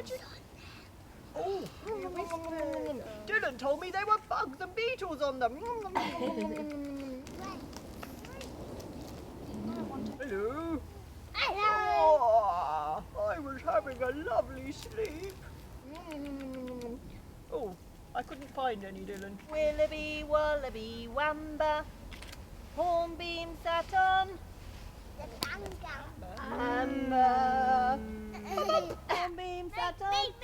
magic? Oh, Dylan told me there were bugs and beetles on them. Hello. Hello. Oh, I was having a lovely sleep. Oh, I couldn't find any, Dylan. Willoughby, wallaby, wamba, hornbeam, Saturn. Amber. Hornbeam, Saturn.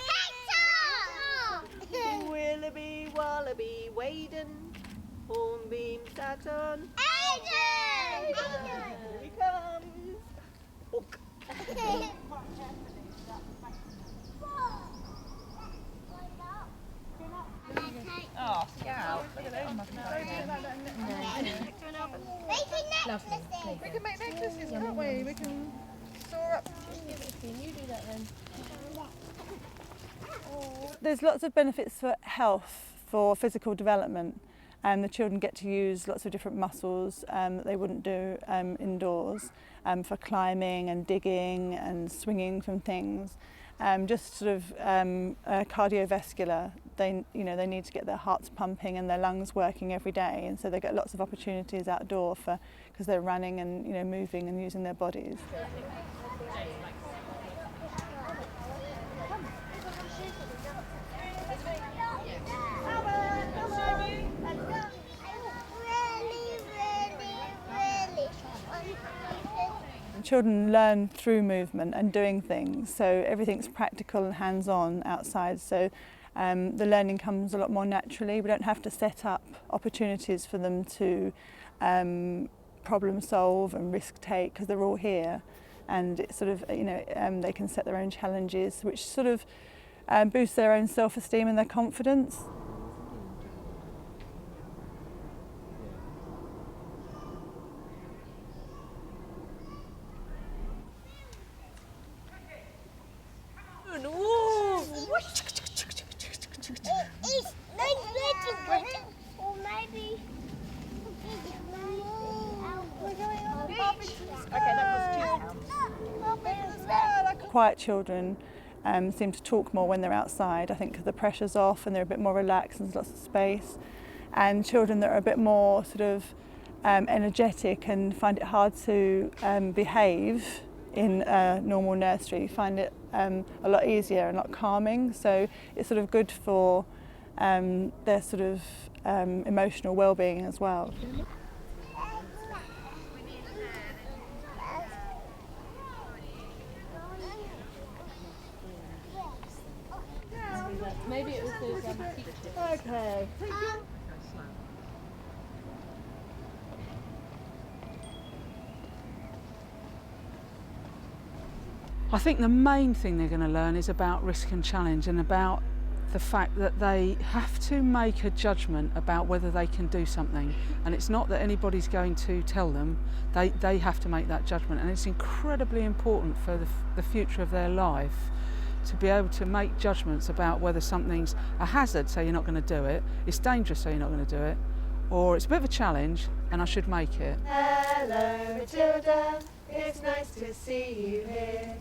Willoughby, wallaby, Waden, hornbeam, Saturn. Aiden! Here he comes. Hook. Oh, scout. Look at those We can make necklaces, can't we? We can store up. You do that then. There's lots of benefits for health, for physical development, and the children get to use lots of different muscles that they wouldn't do indoors, for climbing and digging and swinging from things. Just sort of cardiovascular. They need to get their hearts pumping and their lungs working every day, and so they get lots of opportunities outdoor because they're running and moving and using their bodies. Children learn through movement and doing things, so everything's practical and hands-on outside, so the learning comes a lot more naturally. We don't have to set up opportunities for them to problem solve and risk take because they're all here, and it's sort of they can set their own challenges, which sort of boosts their own self-esteem and their confidence. Or maybe. Quiet children seem to talk more when they're outside, I think because the pressure's off and they're a bit more relaxed and there's lots of space. And children that are a bit more sort of energetic and find it hard to behave in a normal nursery find it a lot easier and a lot calming. So it's sort of good for their sort of emotional well-being as well. Maybe it was those teachers. Okay. I think the main thing they're going to learn is about risk and challenge, and about the fact that they have to make a judgment about whether they can do something, and it's not that anybody's going to tell them. They have to make that judgment, and it's incredibly important for the future of their life to be able to make judgments about whether something's a hazard, so you're not going to do it, it's dangerous, so you're not going to do it, or it's a bit of a challenge and I should make it. Hello Matilda, it's nice to see you here.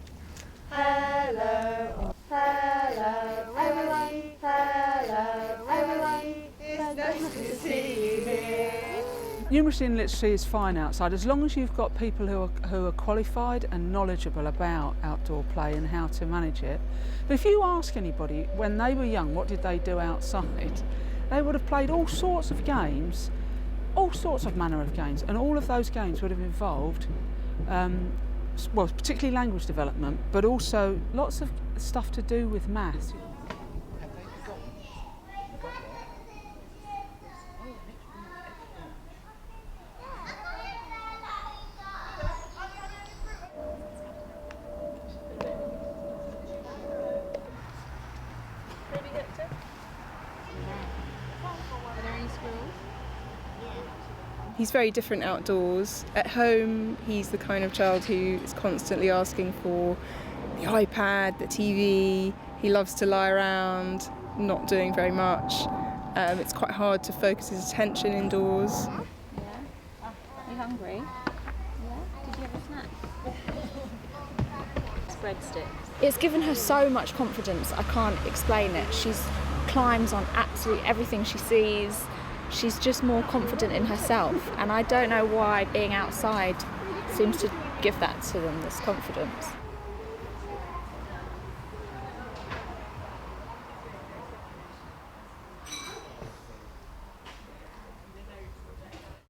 Hello, hello Emily, hello Emily, it's nice to see you here. Numeracy and literacy is fine outside as long as you've got people who are qualified and knowledgeable about outdoor play and how to manage it. But if you ask anybody when they were young what did they do outside, they would have played all sorts of games, all sorts of manner of games, and all of those games would have involved well, particularly language development, but also lots of stuff to do with maths. He's very different outdoors. At home, he's the kind of child who is constantly asking for the iPad, the TV. He loves to lie around, not doing very much. It's quite hard to focus his attention indoors. Yeah? You hungry? Yeah? Did you have a snack? It's breadsticks. It's given her so much confidence, I can't explain it. She's climbs on absolutely everything she sees. She's just more confident in herself, and I don't know why being outside seems to give that to them, this confidence.